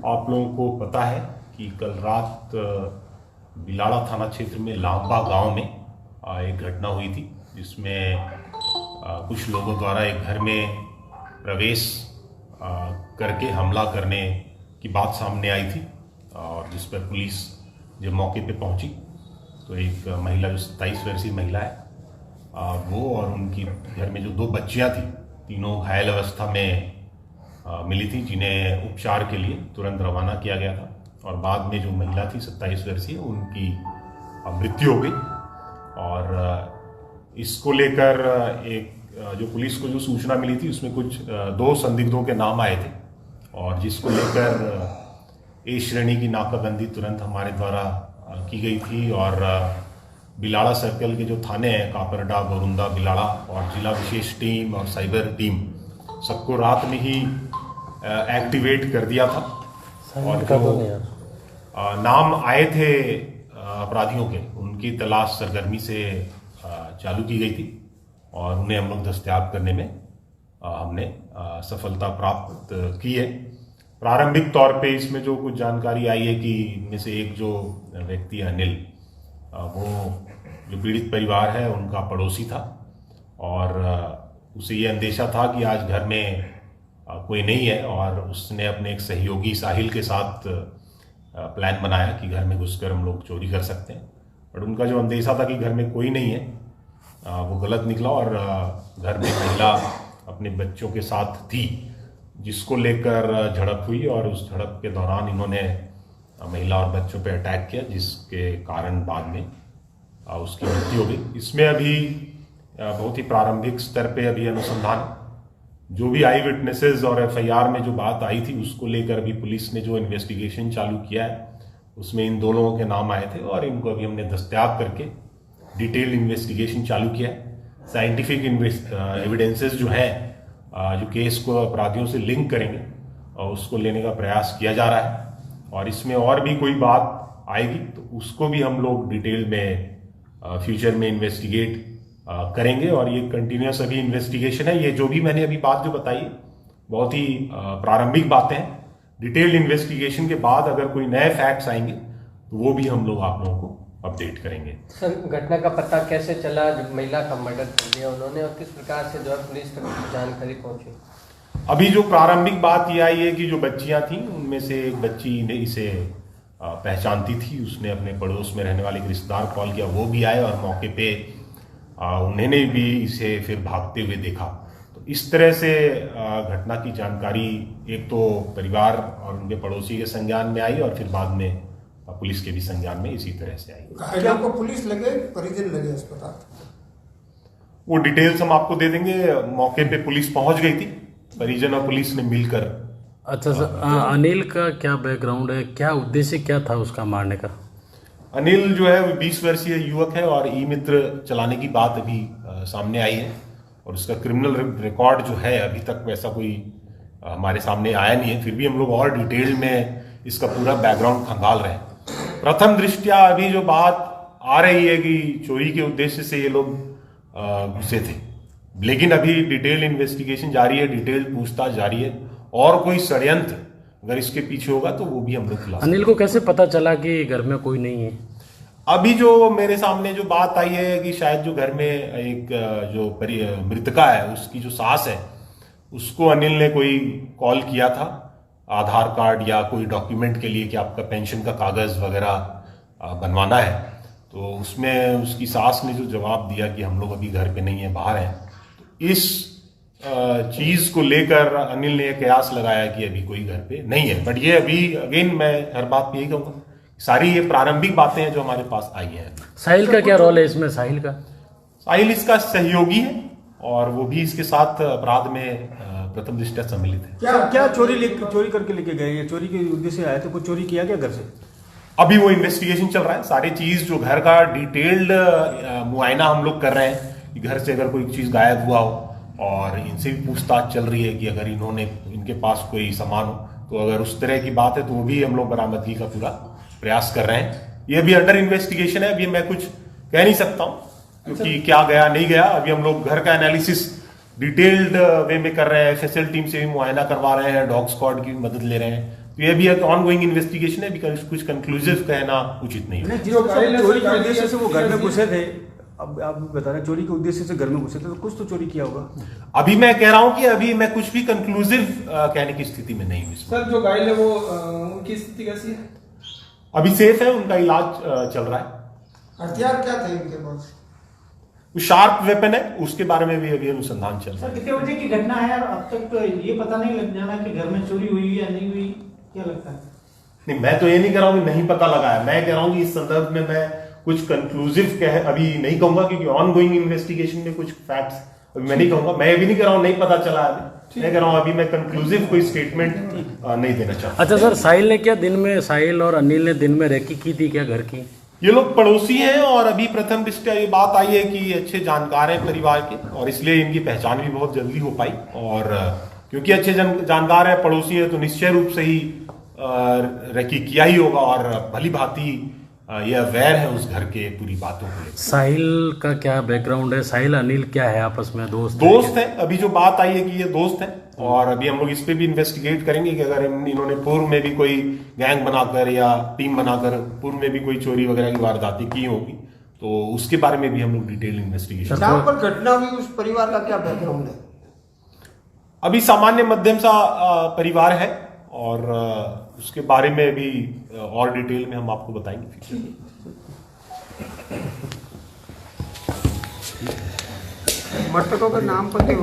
आप लोगों को पता है कि कल रात बिलाड़ा थाना क्षेत्र में लांबा गांव में एक घटना हुई थी, जिसमें कुछ लोगों द्वारा एक घर में प्रवेश करके हमला करने की बात सामने आई थी। और जिस पर पुलिस जब मौके पे पहुंची तो एक महिला जो 27 वर्षीय महिला है वो और उनकी घर में जो 2 बच्चियां थी, तीनों घायल अवस्था में मिली थी, जिन्हें उपचार के लिए तुरंत रवाना किया गया था। और बाद में जो महिला थी 27 वर्षीय, उनकी मृत्यु हो गई। और इसको लेकर एक जो पुलिस को जो सूचना मिली थी उसमें कुछ 2 संदिग्धों के नाम आए थे, और जिसको लेकर ए श्रेणी की नाकाबंदी तुरंत हमारे द्वारा की गई थी। और बिलाड़ा सर्कल के जो थाने हैं, कापरडा, गोरुंदा, बिलाड़ा, और जिला विशेष टीम और साइबर टीम सबको रात में ही एक्टिवेट कर दिया था। और जो नाम आए थे अपराधियों के, उनकी तलाश सरगर्मी से चालू की गई थी और उन्हें हम लोग दस्तयाब करने में हमने सफलता प्राप्त की है। प्रारंभिक तौर पे इसमें जो कुछ जानकारी आई है कि इनमें से एक जो व्यक्ति अनिल, वो जो पीड़ित परिवार है उनका पड़ोसी था, और उसे ये अंदेशा था कि आज घर में कोई नहीं है, और उसने अपने एक सहयोगी साहिल के साथ प्लान बनाया कि घर में घुसकर हम लोग चोरी कर सकते हैं। बट उनका जो अंदेशा था कि घर में कोई नहीं है, वो गलत निकला, और घर में महिला अपने बच्चों के साथ थी, जिसको लेकर झड़प हुई। और उस झड़प के दौरान इन्होंने महिला और बच्चों पे अटैक किया, जिसके कारण बाद में उसकी मृत्यु हो गई। इसमें अभी बहुत ही प्रारंभिक स्तर पे अभी अनुसंधान, जो भी आई विटनेसेस और एफआईआर में जो बात आई थी उसको लेकर अभी पुलिस ने जो इन्वेस्टिगेशन चालू किया है, उसमें इन 2 लोगों के नाम आए थे, और इनको अभी हमने दस्तयाब करके डिटेल इन्वेस्टिगेशन चालू किया है। साइंटिफिक एविडेंसेस जो हैं, जो केस को अपराधियों से लिंक करेंगे, और उसको लेने का प्रयास किया जा रहा है। और इसमें और भी कोई बात आएगी तो उसको भी हम लोग डिटेल में फ्यूचर में इन्वेस्टिगेट करेंगे। और ये कंटिन्यूस अभी इन्वेस्टिगेशन है। ये जो भी मैंने अभी बात जो बताई बहुत ही प्रारंभिक बातें हैं। डिटेल्ड इन्वेस्टिगेशन के बाद अगर कोई नए फैक्ट्स आएंगे तो वो भी हम लोग आप लोगों को अपडेट करेंगे। सर, घटना का पता कैसे चला जब महिला का मर्डर कर दिया उन्होंने, और किस प्रकार से जो है पुलिस तक जानकारी पहुंची? अभी जो प्रारंभिक बात यह आई है कि जो बच्चियां थीं उनमें से एक बच्ची ने इसे पहचानती थी, उसने अपने पड़ोस में रहने वाले एक रिश्तेदार कॉल किया, वो भी आए और मौके पे उन्होंने भी इसे फिर भागते हुए देखा। तो इस तरह से घटना की जानकारी एक तो परिवार और उनके पड़ोसी के संज्ञान में आई, और फिर बाद में पुलिस के भी संज्ञान में इसी तरह से आई। क्या आपको पुलिस लगे, परिजन लगे अस्पताल? वो डिटेल्स हम आपको दे देंगे। मौके पे पुलिस पहुंच गई थी, परिजन और पुलिस ने मिलकर। अच्छा सर, अनिल का क्या बैकग्राउंड है, क्या उद्देश्य क्या था उसका मारने का? अनिल जो है वो 20 वर्षीय युवक है, और ई मित्र चलाने की बात अभी सामने आई है, और उसका क्रिमिनल रिकॉर्ड जो है अभी तक वैसा कोई हमारे सामने आया नहीं है। फिर भी हम लोग और डिटेल में इसका पूरा बैकग्राउंड खंगाल रहे हैं। प्रथम दृष्टया अभी जो बात आ रही है कि चोरी के उद्देश्य से ये लोग घुसे थे, लेकिन अभी डिटेल इन्वेस्टिगेशन जारी है, डिटेल पूछताछ जारी है, और कोई षड्यंत्र अगर इसके पीछे होगा तो वो भी हम लोग खुलासा। अनिल को कैसे पता चला कि घर में कोई नहीं है? अभी जो मेरे सामने जो बात आई है कि शायद जो घर में एक जो मृतका है उसकी जो सास है, उसको अनिल ने कोई कॉल किया था आधार कार्ड या कोई डॉक्यूमेंट के लिए कि आपका पेंशन का कागज वगैरह बनवाना है। तो उसमें उसकी सास ने जो जवाब दिया कि हम लोग अभी घर पे नहीं है, बाहर हैं। तो इस चीज को लेकर अनिल ने कयास लगाया कि अभी कोई घर पे नहीं है। बट ये अभी अगेन मैं हर बात पे यही कहूँगा, सारी ये प्रारंभिक बातें हैं जो हमारे पास आई हैं। साहिल का क्या रोल है इसमें? साहिल इसका सहयोगी है, और वो भी इसके साथ अपराध में प्रथम दृष्टया सम्मिलित है। क्या चोरी करके लेके गए? ये चोरी के उद्देश्य आए थे, कुछ चोरी किया क्या घर से? अभी वो इन्वेस्टिगेशन चल रहा है। सारी चीज जो घर का डिटेल्ड मुआयना हम लोग कर रहे हैं कि घर से अगर कोई चीज गायब हुआ हो, और इनसे भी पूछताछ चल रही है कि अगर इनके पास कोई सामान हो, तो अगर उस तरह की बात है तो वो भी हम लोग बरामदगी का पूरा प्रयास कर रहे हैं। ये अभी अंडर इन्वेस्टिगेशन है, अभी मैं कुछ कह नहीं सकता हूँ क्योंकि क्या गया नहीं गया। अभी हम लोग घर का एनालिसिस डिटेल्ड वे में कर रहे हैं, एफएसएल टीम से भी मुआयना करवा रहे हैं, डॉग स्क्वाड की मदद ले रहे हैं, तो ये भी एक ऑनगोइंग इन्वेस्टिगेशन है, बिकॉज कुछ कंक्लूसिव कहना उचित नहीं है। नहीं, जिस चोरी के उद्देश्य से वो घर में घुसे थे, अब आप बता रहे हैं चोरी के उद्देश्य से घर में घुसे थे, तो कुछ तो चोरी किया होगा। अभी मैं कह रहा हूं कि अभी मैं कुछ भी कंक्लूसिव कहने की स्थिति में नहीं हूं। सर जो घायल है वो उनकी स्थिति कैसी है? अभी सेफ है, उनका इलाज चल रहा है। हथियार क्या थे इनके पास? शार्प वेपन है, उसके बारे में भी अभी अनुसंधान चल रहा सर है। कितने बजे की घटना है और अब तक ये पता नहीं लग जाना कि घर में चोरी हुई या नहीं हुई, क्या लगता है? नहीं, मैं तो ये नहीं कह रहा हूं कि नहीं पता लगा है, मैं कह रहा हूं कि इस संदर्भ में मैं कुछ कंक्लूसिव अभी नहीं कहूंगा, क्योंकि ऑनगोइंग इन्वेस्टिगेशन में कुछ फैक्ट्स अभी मैं नहीं कहूंगा। मैं ये भी नहीं कह रहा हूं नहीं पता चला है, अभी मैं कह रहा हूं अभी मैं कंक्लूसिव कोई स्टेटमेंट नहीं देना चाहता। अच्छा सर, साहिल और अनिल ने दिन में रेकी की थी क्या घर की? ये लोग पड़ोसी हैं और अभी प्रथम दृष्टया ये बात आई है कि अच्छे जानकार हैं परिवार के, और इसलिए इनकी पहचान भी बहुत जल्दी हो पाई। और क्योंकि अच्छे जानकार हैं, पड़ोसी हैं, तो निश्चय रूप से ही रेकी किया ही होगा, और भली भांति ये अवेयर है उस घर के पूरी बातों को लेकर। साहिल का क्या बैकग्राउंड है? साहिल अनिल क्या है आपस में, दोस्त है? अभी जो बात आई है कि ये दोस्त है, और अभी हम लोग इस पे भी इन्वेस्टिगेट करेंगे कि अगर इन्होंने पूर्व में भी कोई गैंग बनाकर या टीम बनाकर पूर्व में भी कोई चोरी वगैरह की वारदातें की होगी, तो उसके बारे में भी हम लोग डिटेल इन्वेस्टिगेशन। जहां पर घटना हुई उस परिवार का क्या बैकग्राउंड है? अभी सामान्य मध्यम सा परिवार है, और उसके बारे में भी और डिटेल में हम आपको बताएंगे। मृतकों का नाम पता